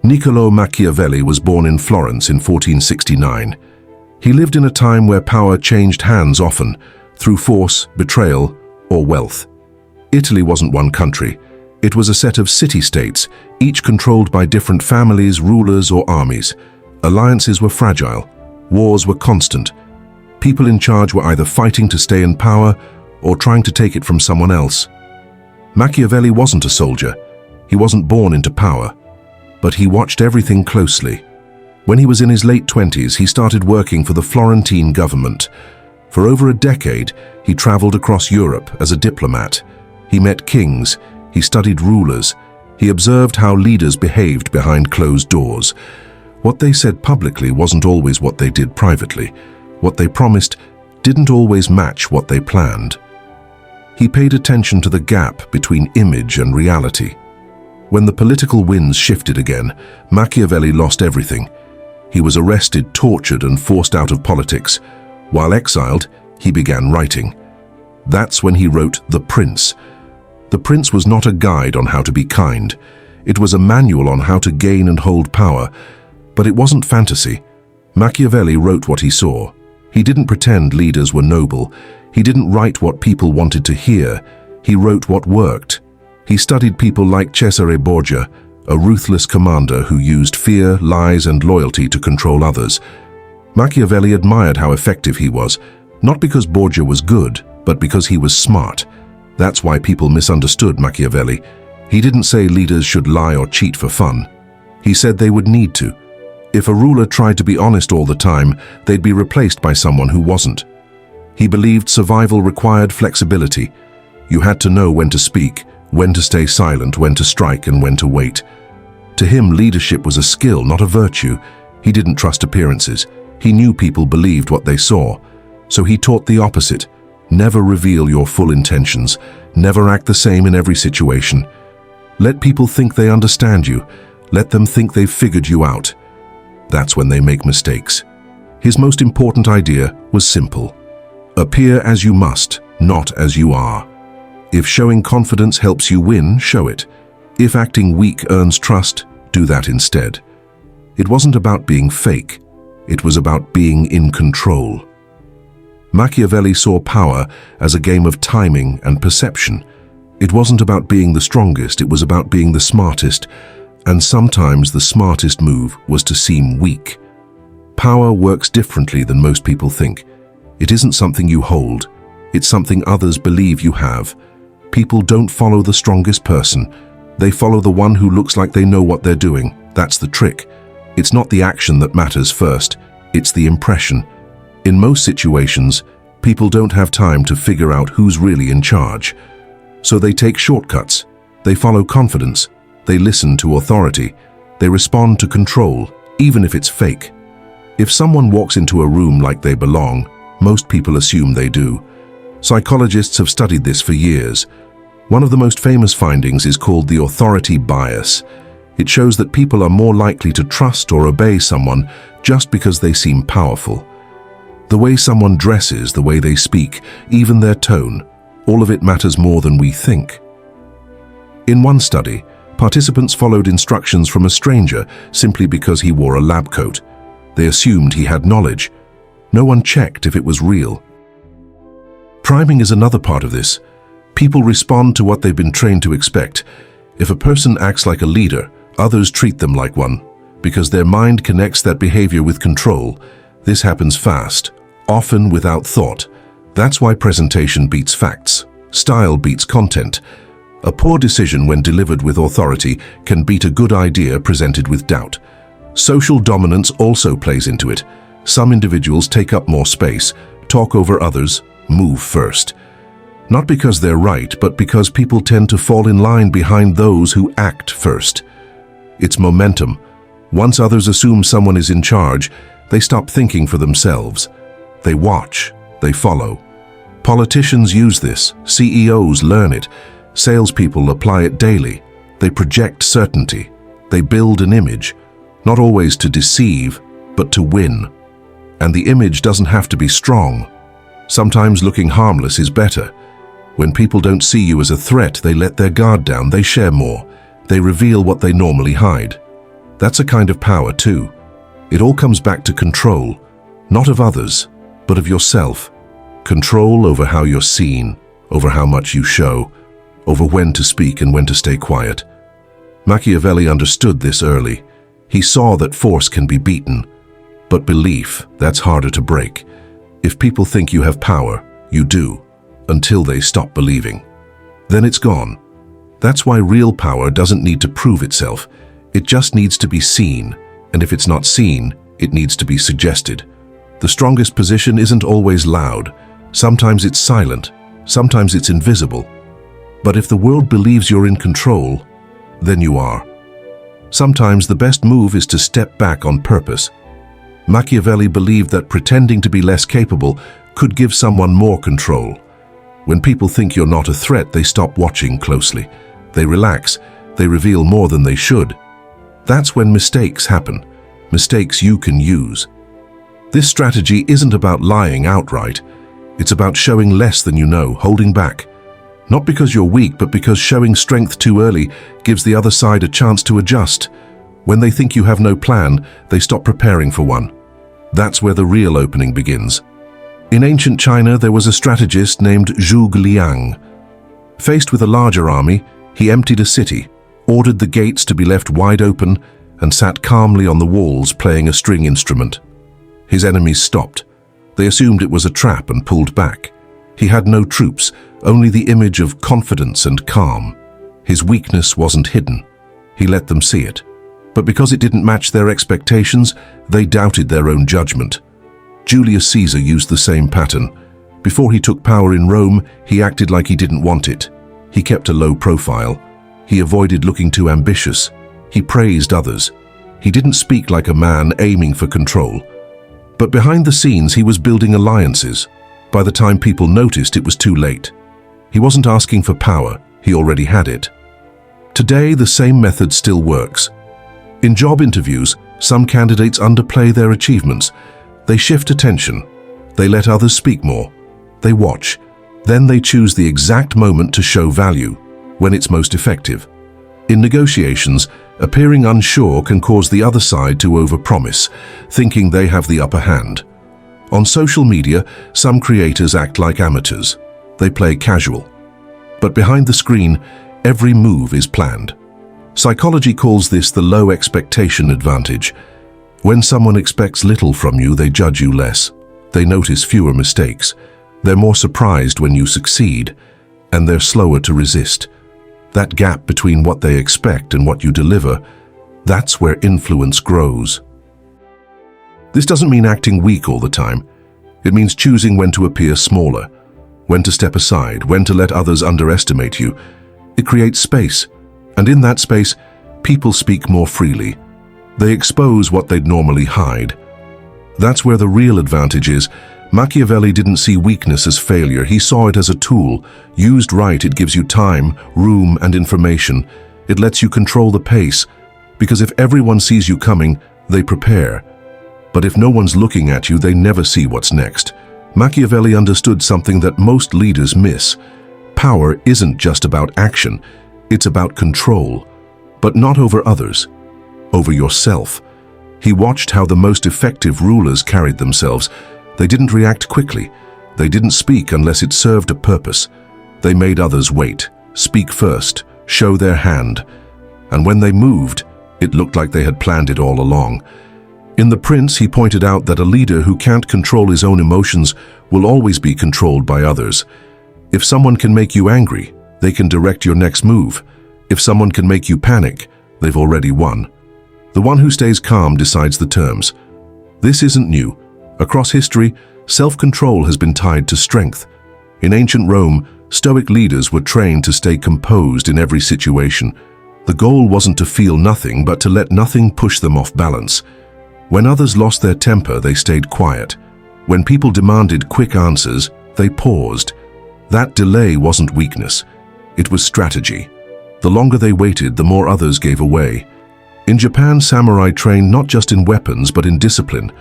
Niccolò Machiavelli was born in Florence in 1469. He lived in a time where power changed hands often, through force, betrayal, or wealth. Italy wasn't one country. It was a set of city-states, each controlled by different families, rulers, or armies. Alliances were fragile. Wars were constant. People in charge were either fighting to stay in power or trying to take it from someone else. Machiavelli wasn't a soldier. He wasn't born into power. But he watched everything closely. When he was in his late 20s, he started working for the Florentine government. For over a decade, he traveled across Europe as a diplomat. He met kings, he studied rulers, he observed how leaders behaved behind closed doors. What they said publicly wasn't always what they did privately. What they promised didn't always match what they planned. He paid attention to the gap between image and reality. When the political winds shifted again, Machiavelli lost everything. He was arrested, tortured, and forced out of politics. While exiled, he began writing. That's when he wrote The Prince. The Prince was not a guide on how to be kind. It was a manual on how to gain and hold power. But it wasn't fantasy. Machiavelli wrote what he saw. He didn't pretend leaders were noble. He didn't write what people wanted to hear. He wrote what worked. He studied people like Cesare Borgia, a ruthless commander who used fear, lies, and loyalty to control others. Machiavelli admired how effective he was, not because Borgia was good, but because he was smart. That's why people misunderstood Machiavelli. He didn't say leaders should lie or cheat for fun. He said they would need to. If a ruler tried to be honest all the time, they'd be replaced by someone who wasn't. He believed survival required flexibility. You had to know when to speak, when to stay silent, when to strike, and when to wait. To him, leadership was a skill, not a virtue. He didn't trust appearances. He knew people believed what they saw. So he taught the opposite. Never reveal your full intentions. Never act the same in every situation. Let people think they understand you. Let them think they've figured you out. That's when they make mistakes. His most important idea was simple. Appear as you must, not as you are. If showing confidence helps you win, show it. If acting weak earns trust, do that instead. It wasn't about being fake. It was about being in control. Machiavelli saw power as a game of timing and perception. It wasn't about being the strongest, it was about being the smartest. And sometimes the smartest move was to seem weak. Power works differently than most people think. It isn't something you hold. It's something others believe you have. People don't follow the strongest person. They follow the one who looks like they know what they're doing. That's the trick. It's not the action that matters first. It's the impression. In most situations, people don't have time to figure out who's really in charge. So they take shortcuts. They follow confidence. They listen to authority. They respond to control, even if it's fake. If someone walks into a room like they belong, most people assume they do. Psychologists have studied this for years. One of the most famous findings is called the authority bias. It shows that people are more likely to trust or obey someone just because they seem powerful. The way someone dresses, the way they speak, even their tone, all of it matters more than we think. In one study, participants followed instructions from a stranger simply because he wore a lab coat. They assumed he had knowledge. No one checked if it was real. Priming is another part of this. People respond to what they've been trained to expect. If a person acts like a leader, others treat them like one, because their mind connects that behavior with control. This happens fast, often without thought. That's why presentation beats facts. Style beats content. A poor decision when delivered with authority can beat a good idea presented with doubt. Social dominance also plays into it. Some individuals take up more space, talk over others, move first. Not because they're right, but because people tend to fall in line behind those who act first. It's momentum. Once others assume someone is in charge, they stop thinking for themselves. They watch, they follow. Politicians use this, CEOs learn it, salespeople apply it daily. They project certainty. They build an image, not always to deceive, but to win. And the image doesn't have to be strong. Sometimes looking harmless is better. When people don't see you as a threat, they let their guard down, they share more. They reveal what they normally hide. That's a kind of power too. It all comes back to control, not of others, but of yourself. Control over how you're seen, over how much you show, over when to speak and when to stay quiet. Machiavelli understood this early. He saw that force can be beaten, but belief, that's harder to break. If people think you have power, you do, until they stop believing. Then it's gone. That's why real power doesn't need to prove itself. It just needs to be seen, and if it's not seen, it needs to be suggested. The strongest position isn't always loud. Sometimes it's silent, sometimes it's invisible. But if the world believes you're in control, then you are. Sometimes the best move is to step back on purpose. Machiavelli believed that pretending to be less capable could give someone more control. When people think you're not a threat, they stop watching closely. They relax, they reveal more than they should. That's when mistakes happen, mistakes you can use. This strategy isn't about lying outright. It's about showing less than you know, holding back. Not because you're weak, but because showing strength too early gives the other side a chance to adjust. When they think you have no plan, they stop preparing for one. That's where the real opening begins. In ancient China, there was a strategist named Zhuge Liang. Faced with a larger army, he emptied a city, ordered the gates to be left wide open, and sat calmly on the walls playing a string instrument. His enemies stopped. They assumed it was a trap and pulled back. He had no troops, only the image of confidence and calm. His weakness wasn't hidden. He let them see it. But because it didn't match their expectations, they doubted their own judgment. Julius Caesar used the same pattern. Before he took power in Rome, he acted like he didn't want it. He kept a low profile. He avoided looking too ambitious. He praised others. He didn't speak like a man aiming for control. But behind the scenes, he was building alliances. By the time people noticed, it was too late. He wasn't asking for power. He already had it. Today, the same method still works. In job interviews, some candidates underplay their achievements. They shift attention. They let others speak more. They watch. Then they choose the exact moment to show value, when it's most effective. In negotiations, appearing unsure can cause the other side to overpromise, thinking they have the upper hand. On social media, some creators act like amateurs. They play casual. But behind the screen, every move is planned. Psychology calls this the low expectation advantage. When someone expects little from you, they judge you less. They notice fewer mistakes. They're more surprised when you succeed, and they're slower to resist. That gap between what they expect and what you deliver, that's where influence grows. This doesn't mean acting weak all the time. It means choosing when to appear smaller, when to step aside, when to let others underestimate you. It creates space, and in that space, people speak more freely. They expose what they'd normally hide. That's where the real advantage is. Machiavelli didn't see weakness as failure. He saw it as a tool. Used right, it gives you time, room, and information. It lets you control the pace, because if everyone sees you coming, they prepare. But if no one's looking at you, they never see what's next. Machiavelli understood something that most leaders miss. Power isn't just about action. It's about control, but not over others, over yourself. He watched how the most effective rulers carried themselves. They didn't react quickly. They didn't speak unless it served a purpose. They made others wait, speak first, show their hand. And when they moved, it looked like they had planned it all along. In The Prince, he pointed out that a leader who can't control his own emotions will always be controlled by others. If someone can make you angry, they can direct your next move. If someone can make you panic, they've already won. The one who stays calm decides the terms. This isn't new. Across history, self-control has been tied to strength. In ancient Rome, Stoic leaders were trained to stay composed in every situation. The goal wasn't to feel nothing, but to let nothing push them off balance. When others lost their temper, they stayed quiet. When people demanded quick answers, they paused. That delay wasn't weakness. It was strategy. The longer they waited, the more others gave away. In Japan, samurai trained not just in weapons, but in discipline.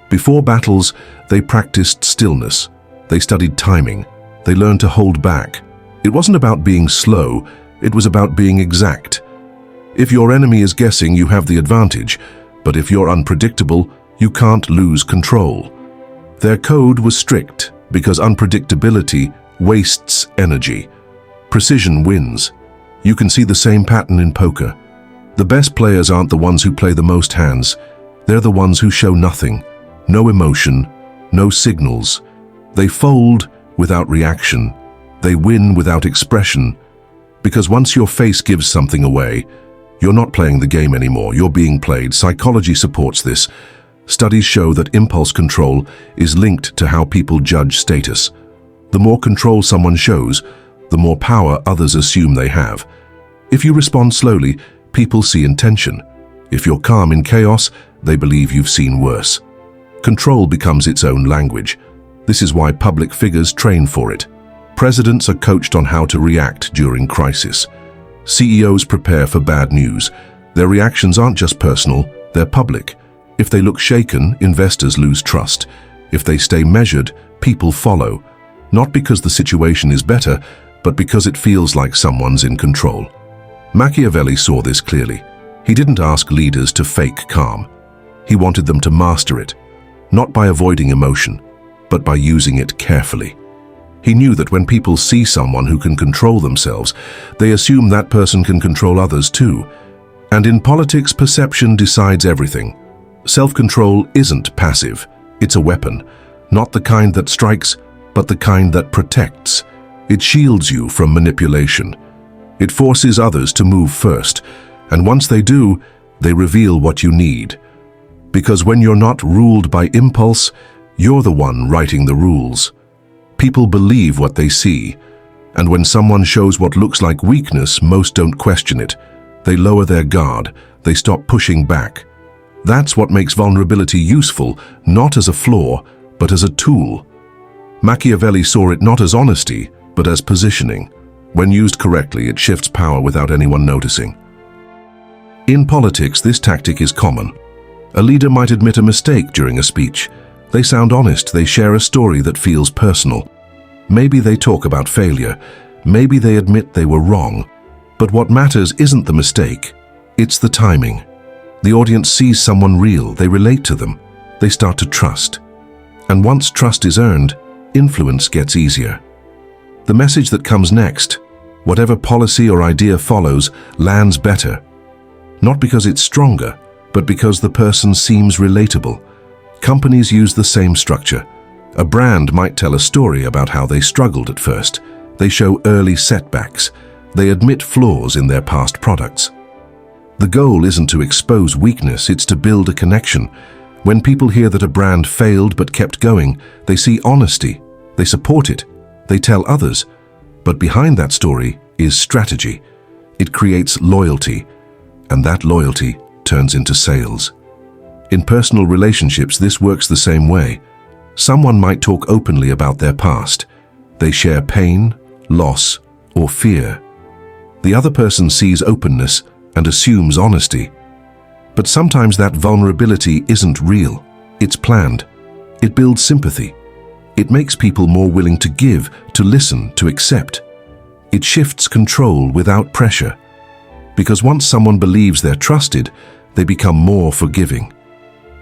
Before battles, they practiced stillness. They studied timing. They learned to hold back. It wasn't about being slow, it was about being exact. If your enemy is guessing, you have the advantage, but if you're unpredictable, you can't lose control. Their code was strict because unpredictability wastes energy. Precision wins. You can see the same pattern in poker. The best players aren't the ones who play the most hands. They're the ones who show nothing, no emotion, no signals. They fold without reaction. They win without expression. Because once your face gives something away, you're not playing the game anymore, you're being played. Psychology supports this. Studies show that impulse control is linked to how people judge status. The more control someone shows, the more power others assume they have. If you respond slowly, people see intention. If you're calm in chaos, they believe you've seen worse. Control becomes its own language. This is why public figures train for it. Presidents are coached on how to react during crisis. CEOs prepare for bad news. Their reactions aren't just personal, they're public. If they look shaken, investors lose trust. If they stay measured, people follow. Not because the situation is better, but because it feels like someone's in control. Machiavelli saw this clearly. He didn't ask leaders to fake calm. He wanted them to master it, not by avoiding emotion, but by using it carefully. He knew that when people see someone who can control themselves, they assume that person can control others too. And in politics, perception decides everything. Self-control isn't passive, it's a weapon, not the kind that strikes, but the kind that protects. It shields you from manipulation. It forces others to move first, and once they do, they reveal what you need. Because when you're not ruled by impulse, you're the one writing the rules. People believe what they see, and when someone shows what looks like weakness, most don't question it. They lower their guard, they stop pushing back. That's what makes vulnerability useful, not as a flaw, but as a tool. Machiavelli saw it not as honesty, but as positioning. When used correctly, it shifts power without anyone noticing. In politics, this tactic is common. A leader might admit a mistake during a speech. They sound honest, they share a story that feels personal. Maybe they talk about failure. Maybe they admit they were wrong. But what matters isn't the mistake, it's the timing. The audience sees someone real, they relate to them, they start to trust. And once trust is earned, influence gets easier. The message that comes next, whatever policy or idea follows, lands better. Not because it's stronger, but because the person seems relatable. Companies use the same structure. A brand might tell a story about how they struggled at first. They show early setbacks. They admit flaws in their past products. The goal isn't to expose weakness, it's to build a connection. When people hear that a brand failed but kept going, they see honesty, they support it, they tell others. But behind that story is strategy. It creates loyalty, and that loyalty turns into sales. In personal relationships, this works the same way. Someone might talk openly about their past. They share pain, loss, or fear. The other person sees openness and assumes honesty. But sometimes that vulnerability isn't real. It's planned. It builds sympathy. It makes people more willing to give, to listen, to accept. It shifts control without pressure. Because once someone believes they're trusted, they become more forgiving.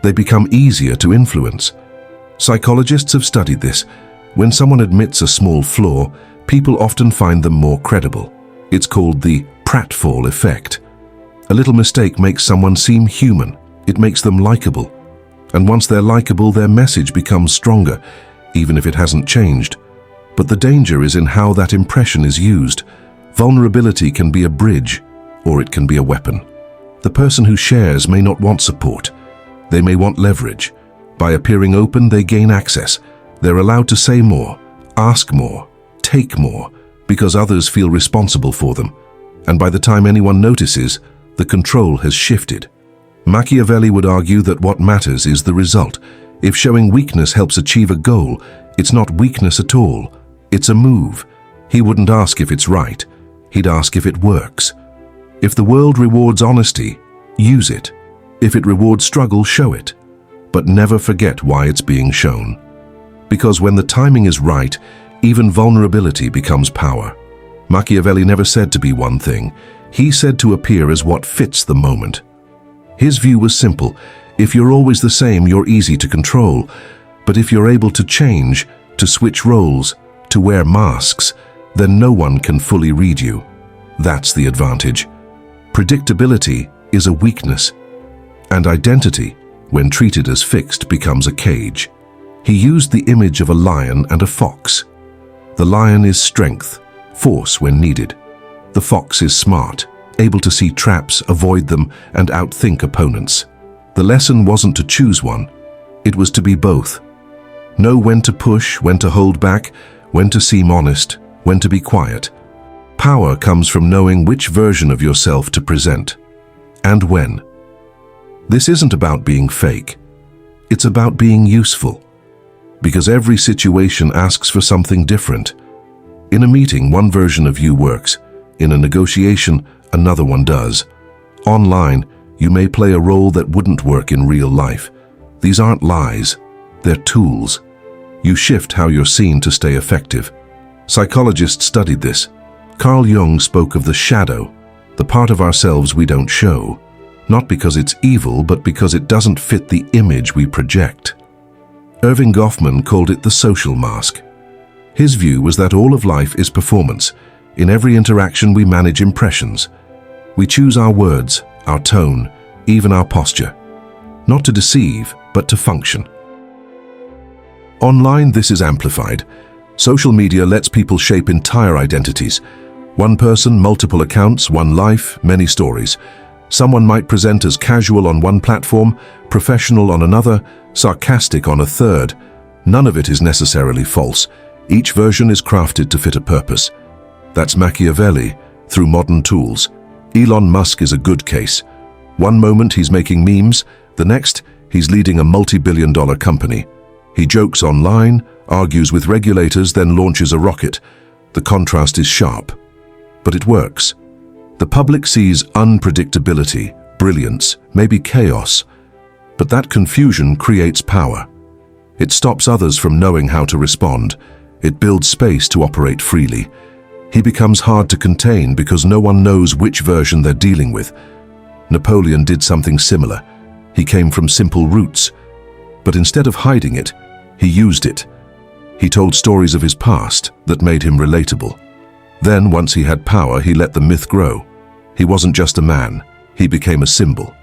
They become easier to influence. Psychologists have studied this. When someone admits a small flaw, people often find them more credible. It's called the pratfall effect. A little mistake makes someone seem human. It makes them likable. And once they're likable, their message becomes stronger, even if it hasn't changed. But the danger is in how that impression is used. Vulnerability can be a bridge, or it can be a weapon. The person who shares may not want support. They may want leverage. By appearing open, they gain access. They're allowed to say more, ask more, take more, because others feel responsible for them. And by the time anyone notices, the control has shifted. Machiavelli would argue that what matters is the result. If showing weakness helps achieve a goal, it's not weakness at all. It's a move. He wouldn't ask if it's right. He'd ask if it works. If the world rewards honesty, use it. If it rewards struggle, show it. But never forget why it's being shown. Because when the timing is right, even vulnerability becomes power. Machiavelli never said to be one thing. He said to appear as what fits the moment. His view was simple. If you're always the same, you're easy to control. But if you're able to change, to switch roles, to wear masks, then no one can fully read you. That's the advantage. Predictability is a weakness, and identity, when treated as fixed, becomes a cage. He used the image of a lion and a fox. The lion is strength, force when needed. The fox is smart, able to see traps, avoid them, and outthink opponents. The lesson wasn't to choose one. It was to be both. Know when to push, when to hold back, when to seem honest, when to be quiet. Power comes from knowing which version of yourself to present, and when. This isn't about being fake. It's about being useful. Because every situation asks for something different. In a meeting, one version of you works. In a negotiation, another one does. Online, you may play a role that wouldn't work in real life. These aren't lies. They're tools. You shift how you're seen to stay effective. Psychologists studied this. Carl Jung spoke of the shadow, the part of ourselves we don't show, not because it's evil, but because it doesn't fit the image we project. Erving Goffman called it the social mask. His view was that all of life is performance. In every interaction we manage impressions. We choose our words, our tone, even our posture. Not to deceive, but to function. Online, this is amplified. Social media lets people shape entire identities. One person, multiple accounts, one life, many stories. Someone might present as casual on one platform, professional on another, sarcastic on a third. None of it is necessarily false. Each version is crafted to fit a purpose. That's Machiavelli, through modern tools. Elon Musk is a good case. One moment he's making memes, the next he's leading a multi-billion-dollar company. He jokes online, argues with regulators, then launches a rocket. The contrast is sharp. But it works. The public sees unpredictability, brilliance, maybe chaos. But that confusion creates power. It stops others from knowing how to respond. It builds space to operate freely. He becomes hard to contain because no one knows which version they're dealing with. Napoleon did something similar. He came from simple roots. But instead of hiding it, he used it. He told stories of his past that made him relatable. Then, once he had power, he let the myth grow. He wasn't just a man, he became a symbol.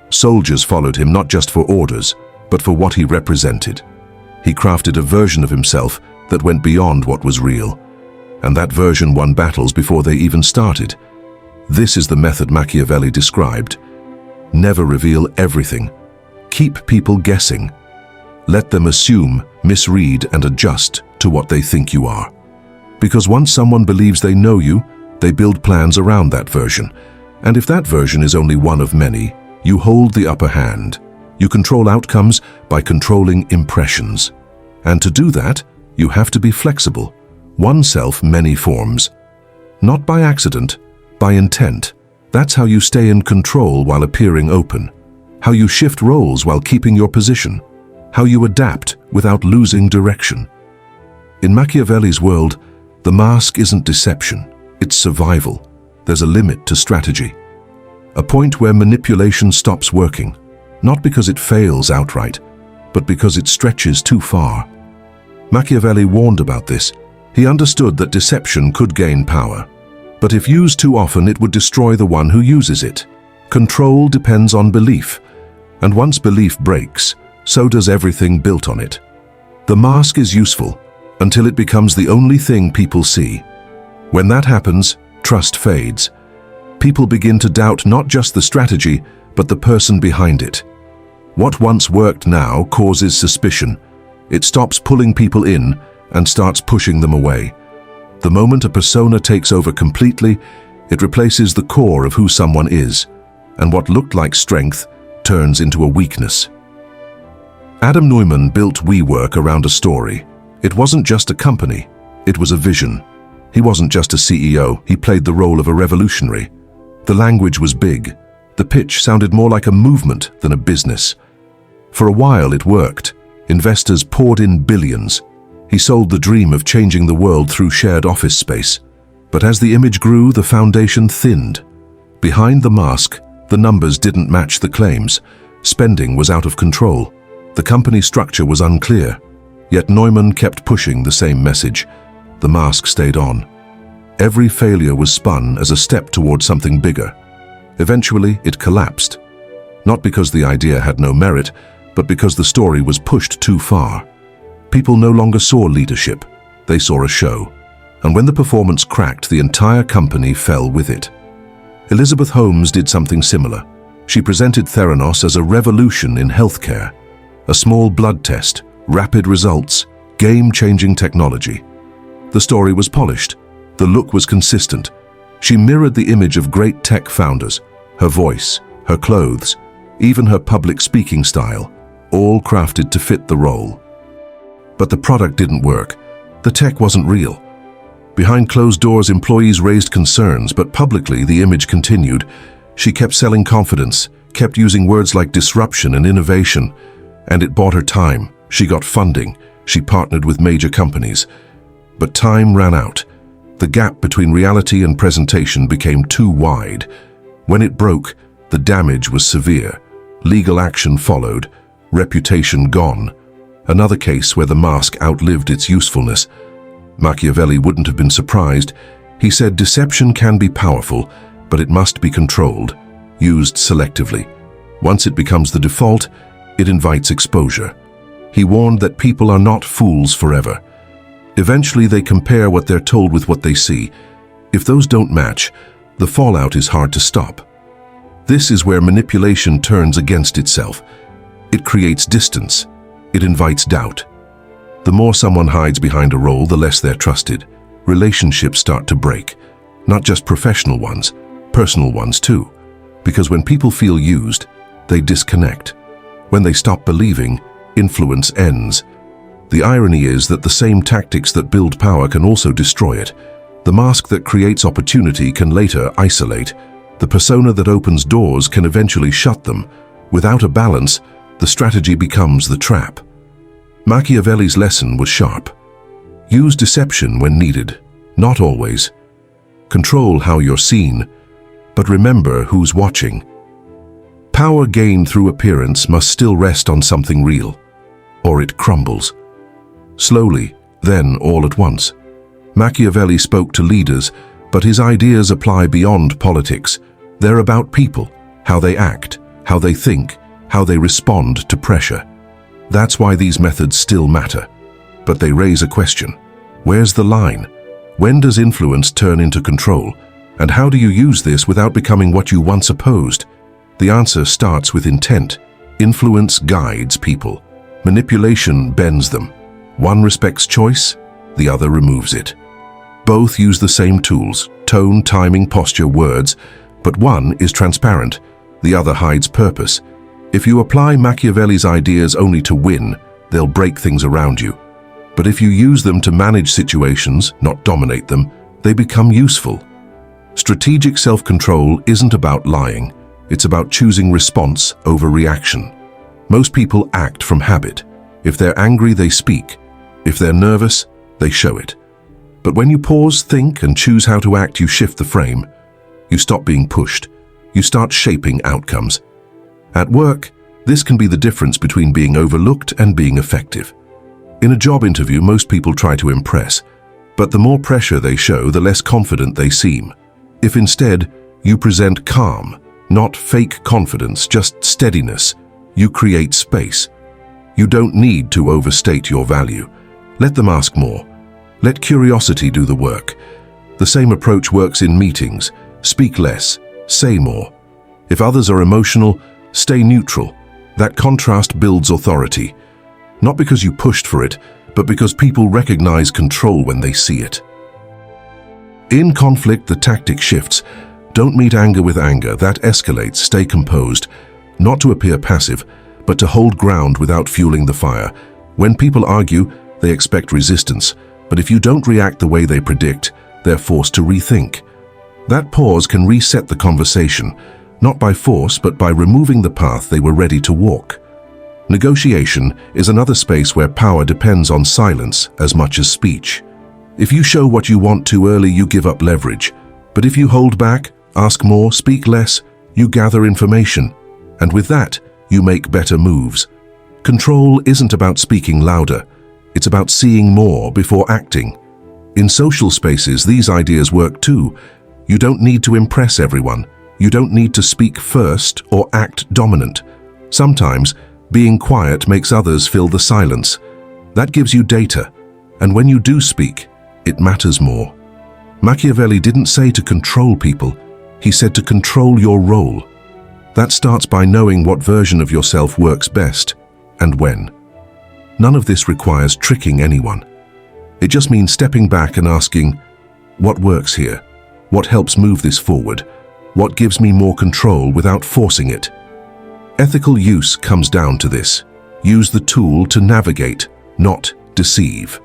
Soldiers followed him not just for orders, but for what he represented. He crafted a version of himself that went beyond what was real. And that version won battles before they even started. This is the method Machiavelli described. Never reveal everything. Keep people guessing. Let them assume, misread, and adjust to what they think you are. Because once someone believes they know you, they build plans around that version. And if that version is only one of many, you hold the upper hand. You control outcomes by controlling impressions. And to do that, you have to be flexible. One self, many forms. Not by accident, by intent. That's how you stay in control while appearing open. How you shift roles while keeping your position. How you adapt without losing direction. In Machiavelli's world, the mask isn't deception, it's survival. There's a limit to strategy. A point where manipulation stops working, not because it fails outright, but because it stretches too far. Machiavelli warned about this. He understood that deception could gain power, but if used too often, it would destroy the one who uses it. Control depends on belief, and once belief breaks, so does everything built on it. The mask is useful until it becomes the only thing people see. When that happens, trust fades. People begin to doubt not just the strategy, but the person behind it. What once worked now causes suspicion. It stops pulling people in and starts pushing them away. The moment a persona takes over completely, it replaces the core of who someone is, and what looked like strength turns into a weakness. Adam Neumann built WeWork around a story. It wasn't just a company, it was a vision. He wasn't just a CEO, he played the role of a revolutionary. The language was big. The pitch sounded more like a movement than a business. For a while it worked. Investors poured in billions. He sold the dream of changing the world through shared office space. But as the image grew, the foundation thinned. Behind the mask, the numbers didn't match the claims. Spending was out of control. The company structure was unclear. Yet Neumann kept pushing the same message. The mask stayed on. Every failure was spun as a step toward something bigger. Eventually, it collapsed. Not because the idea had no merit, but because the story was pushed too far. People no longer saw leadership. They saw a show. And when the performance cracked, the entire company fell with it. Elizabeth Holmes did something similar. She presented Theranos as a revolution in healthcare. A small blood test, rapid results, game-changing technology. The story was polished. The look was consistent. She mirrored the image of great tech founders. Her voice, her clothes, even her public speaking style, all crafted to fit the role. But the product didn't work. The tech wasn't real. Behind closed doors, employees raised concerns, but publicly the image continued. She kept selling confidence, kept using words like disruption and innovation, and it bought her time. She got funding. She partnered with major companies. But time ran out. The gap between reality and presentation became too wide. When it broke, the damage was severe. Legal action followed, reputation gone. Another case where the mask outlived its usefulness. Machiavelli wouldn't have been surprised. He said deception can be powerful, but it must be controlled, used selectively. Once it becomes the default, it invites exposure. He warned that people are not fools forever. Eventually they compare what they're told with what they see. If those don't match, the fallout is hard to stop. This is where manipulation turns against itself. It creates distance. It invites doubt. The more someone hides behind a role, the less they're trusted. Relationships start to break. Not just professional ones, personal ones too. Because when people feel used, they disconnect. When they stop believing, influence ends. The irony is that the same tactics that build power can also destroy it. The mask that creates opportunity can later isolate. The persona that opens doors can eventually shut them. Without a balance, the strategy becomes the trap. Machiavelli's lesson was sharp. Use deception when needed, not always. Control how you're seen, but remember who's watching. Power gained through appearance must still rest on something real, or it crumbles. Slowly, then all at once. Machiavelli spoke to leaders, but his ideas apply beyond politics. They're about people, how they act, how they think, how they respond to pressure. That's why these methods still matter. But they raise a question. Where's the line? When does influence turn into control? And how do you use this without becoming what you once opposed? The answer starts with intent. Influence guides people. Manipulation bends them. One respects choice, the other removes it. Both use the same tools, tone, timing, posture, words, but one is transparent, the other hides purpose. If you apply Machiavelli's ideas only to win, they'll break things around you. But if you use them to manage situations, not dominate them, they become useful. Strategic self-control isn't about lying. It's about choosing response over reaction. Most people act from habit. If they're angry, they speak. If they're nervous, they show it. But when you pause, think, and choose how to act, you shift the frame. You stop being pushed. You start shaping outcomes. At work, this can be the difference between being overlooked and being effective. In a job interview, most people try to impress, but the more pressure they show, the less confident they seem. If instead, you present calm, not fake confidence, just steadiness, you create space. You don't need to overstate your value. Let them ask more. Let curiosity do the work. The same approach works in meetings. Speak less, say more. If others are emotional, stay neutral. That contrast builds authority. Not because you pushed for it, but because people recognize control when they see it. In conflict, the tactic shifts. Don't meet anger with anger. That escalates. Stay composed. Not to appear passive, but to hold ground without fueling the fire. When people argue, they expect resistance. But if you don't react the way they predict, they're forced to rethink. That pause can reset the conversation, not by force, but by removing the path they were ready to walk. Negotiation is another space where power depends on silence as much as speech. If you show what you want too early, you give up leverage. But if you hold back, Ask more, speak less, you gather information, and with that, you make better moves. Control isn't about speaking louder, it's about seeing more before acting. In social spaces, these ideas work too. You don't need to impress everyone. You don't need to speak first or act dominant. Sometimes, being quiet makes others fill the silence. That gives you data, and when you do speak, it matters more. Machiavelli didn't say to control people, he said to control your role. That starts by knowing what version of yourself works best, and when. None of this requires tricking anyone. It just means stepping back and asking, what works here? What helps move this forward? What gives me more control without forcing it? Ethical use comes down to this. Use the tool to navigate, not deceive.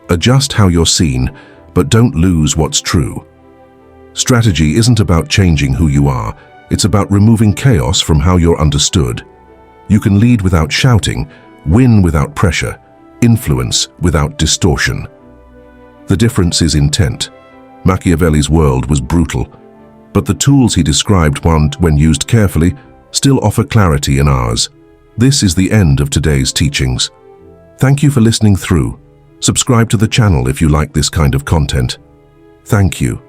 Adjust how you're seen, but don't lose what's true. Strategy isn't about changing who you are, it's about removing chaos from how you're understood. You can lead without shouting, win without pressure, influence without distortion. The difference is intent. Machiavelli's world was brutal, but the tools he described, when used carefully, still offer clarity in ours. This is the end of today's teachings. Thank you for listening through. Subscribe to the channel if you like this kind of content. Thank you.